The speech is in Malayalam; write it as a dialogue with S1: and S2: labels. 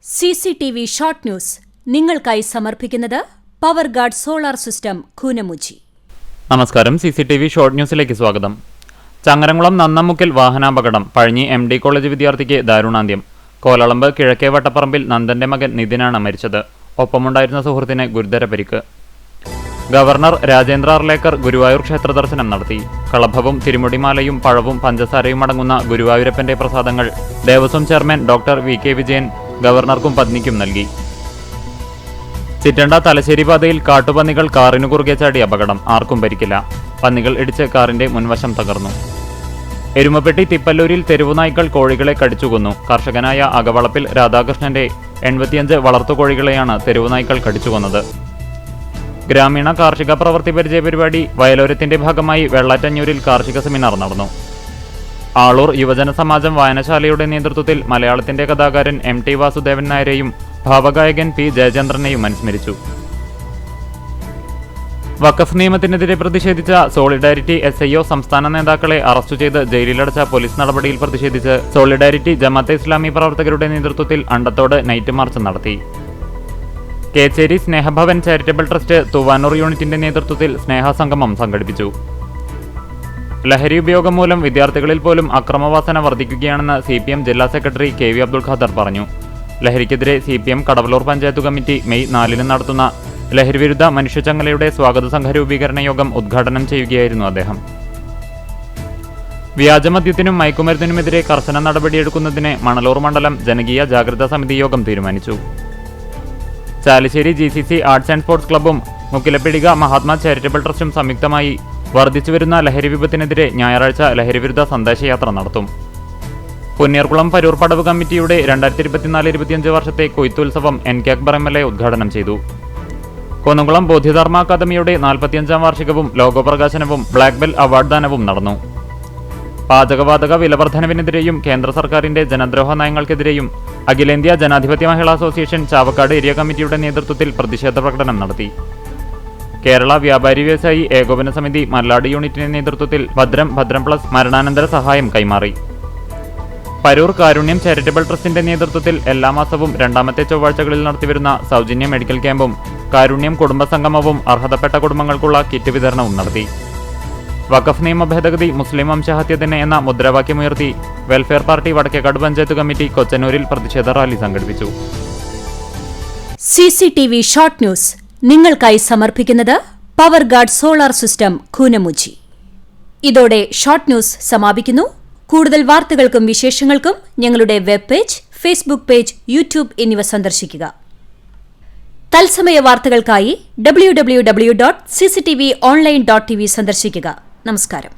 S1: CCTV ഷോർട്ട് ന്യൂസ് നിങ്ങൾക്കായി സമർപ്പിക്കുന്നത് power guard solar system Koonamuchi.
S2: നമസ്കാരം. CCTV ഷോർട്ട് ന്യൂസിലേക്ക് സ്വാഗതം. ചങ്ങരംകുളം നന്നമുക്കിൽ വാഹനാപകടം. പഴഞ്ഞി MD കോളേജ് വിദ്യാർത്ഥിക്ക് ദാരുണാന്ത്യം. കോലളമ്പ് കിഴക്കേ വട്ടപ്പറമ്പിൽ നന്ദന്റെ മകൻ നിതിനാണ് മരിച്ചത്. ഒപ്പമുണ്ടായിരുന്ന സുഹൃത്തിന് ഗുരുതര പരിക്ക്. ഗവർണർ രാജേന്ദ്ര അർലേക്കർ ഗുരുവായൂർ ക്ഷേത്ര ദർശനം നടത്തി. കളഭവും തിരുമുടിമാലയും പഴവും പഞ്ചസാരയും അടങ്ങുന്ന ഗുരുവായൂരപ്പന്റെ പ്രസാദങ്ങൾ Devaswom chairman doctor VK Vijayan ഗവർണർക്കും പത്നിക്കും നൽകി. ചിറ്റണ്ട തലശ്ശേരി പാതയിൽ കാട്ടുപന്നികൾ കാറിനു കുറുകെ ചാടി അപകടം. ആർക്കും പരിക്കില്ല. പന്നികൾ ഇടിച്ച് കാറിന്റെ മുൻവശം തകർന്നു. എരുമപ്പെട്ടി തിപ്പല്ലൂരിൽ തെരുവുനായ്ക്കൾ കോഴികളെ കടിച്ചുകൊന്നു. കർഷകനായ അകവളപ്പിൽ രാധാകൃഷ്ണന്റെ 85 വളർത്തുകോഴികളെയാണ് തെരുവുനായ്ക്കൾ കടിച്ചുകൊന്നത്. ഗ്രാമീണ കാർഷിക പ്രവൃത്തി പരിചയ പരിപാടി വയലോരത്തിന്റെ ഭാഗമായി വെള്ളാറ്റഞ്ഞൂരിൽ കാർഷിക സെമിനാർ നടന്നു. ആളൂർ യുവജന സമാജം വായനശാലയുടെ നേതൃത്വത്തിൽ മലയാളത്തിന്റെ കഥാകാരൻ MT വാസുദേവൻ നായരെയും ഭാവഗായകൻ P ജയചന്ദ്രനെയും അനുസ്മരിച്ചു. വഖഫ് നിയമത്തിനെതിരെ പ്രതിഷേധിച്ച സോളിഡാരിറ്റി SIO സംസ്ഥാന നേതാക്കളെ അറസ്റ്റ് ചെയ്ത് ജയിലിലടച്ച പോലീസ് നടപടിയിൽ പ്രതിഷേധിച്ച് സോളിഡാരിറ്റി ജമാഅത്തെ ഇസ്ലാമി പ്രവർത്തകരുടെ നേതൃത്വത്തിൽ അണ്ടത്തോട് നൈറ്റ് മാർച്ച് നടത്തി. കേച്ചേരി സ്നേഹഭവൻ ചാരിറ്റബിൾ ട്രസ്റ്റ് തൂവാനൂർ യൂണിറ്റിന്റെ നേതൃത്വത്തിൽ സ്നേഹസംഗമം സംഘടിപ്പിച്ചു. ലഹരി ഉപയോഗം മൂലം വിദ്യാർത്ഥികളിൽ പോലും അക്രമവാസന വർദ്ധിക്കുകയാണെന്ന് CPM ജില്ലാ സെക്രട്ടറി KV അബ്ദുൽ ഖാദർ പറഞ്ഞു. ലഹരിക്കെതിരെ CPM Kadavallur panchayat committee May 4 നടത്തുന്ന ലഹരിവിരുദ്ധ മനുഷ്യച്ചങ്ങലയുടെ സ്വാഗത സംഘ രൂപീകരണ യോഗം ഉദ്ഘാടനം ചെയ്യുകയായിരുന്നു അദ്ദേഹം. വ്യാജമദ്യത്തിനും മയക്കുമരുന്നിനുമെതിരെ കർശന നടപടിയെടുക്കുന്നതിന് മണലൂർ മണ്ഡലം ജനകീയ ജാഗ്രതാ സമിതി യോഗം തീരുമാനിച്ചു. Chalissery GCC arts and sports ക്ലബ്ബും മുക്കിലപ്പിടിക മഹാത്മാ ചാരിറ്റബിൾ ട്രസ്റ്റും സംയുക്തമായി വർദ്ധിച്ചുവരുന്ന ലഹരി വിപത്തിനെതിരെ ഞായറാഴ്ച ലഹരിവിരുദ്ധ സന്ദേശയാത്ര നടത്തും. പുന്നീർകുളം പരൂർപ്പടവ് കമ്മിറ്റിയുടെ 2024-25 വർഷത്തെ കൊയ്ത്തുത്സവം NK അക്ബർ MLA ഉദ്ഘാടനം ചെയ്തു. കുന്നംകുളം ബോധിധർമ്മ അക്കാദമിയുടെ 45-ാം വാർഷികവും ലോഗോപ്രകാശനവും ബ്ലാക്ക് ബെൽ അവാർഡ് ദാനവും നടന്നു. പാചകവാതക വിലവർദ്ധനവിനെതിരെയും കേന്ദ്ര സർക്കാരിന്റെ ജനദ്രോഹ നയങ്ങൾക്കെതിരെയും അഖിലേന്ത്യാ ജനാധിപത്യ മഹിളാ അസോസിയേഷൻ ചാവക്കാട് ഏരിയ കമ്മിറ്റിയുടെ നേതൃത്വത്തിൽ പ്രതിഷേധ പ്രകടനം നടത്തി. കേരള വ്യാപാരി വ്യവസായി ഏകോപന സമിതി മല്ലാട് യൂണിറ്റിന്റെ നേതൃത്വത്തിൽ ഭദ്രം പ്ലസ് മരണാനന്തര സഹായം കൈമാറി. പരൂർ കാരുണ്യം ചാരിറ്റബിൾ ട്രസ്റ്റിന്റെ നേതൃത്വത്തിൽ എല്ലാ മാസവും 2ാമത്തെ ചൊവ്വാഴ്ചകളിൽ നടത്തിവരുന്ന സൗജന്യ മെഡിക്കൽ ക്യാമ്പും കാരുണ്യം കുടുംബസംഗമവും അർഹതപ്പെട്ട കുടുംബങ്ങൾക്കുള്ള കിറ്റ് വിതരണവും നടത്തി. വഖഫ് നിയമ ഭേദഗതി മുസ്ലിം വംശഹത്യത്തിന് എന്ന മുദ്രാവാക്യമുയർത്തി welfare party Vadakkekad panchayat committee കൊച്ചനൂരിൽ പ്രതിഷേധ റാലി സംഘടിപ്പിച്ചു.
S1: CCTV ഷോർട്ട് ന്യൂസ് നിങ്ങൾക്കായി സമർപ്പിക്കുന്നത് power guard solar system Koonamoochi. ഇതോടെ ഷോർട്ട് ന്യൂസ് സമാപിക്കുന്നു. കൂടുതൽ വാർത്തകൾക്കും വിശേഷങ്ങൾക്കും ഞങ്ങളുടെ web page, Facebook page, YouTube എന്നിവ സന്ദർശിക്കുക. തത്സമയ വാർത്തകൾക്കായി www.cctv online.tv സന്ദർശിക്കുക. നമസ്കാരം.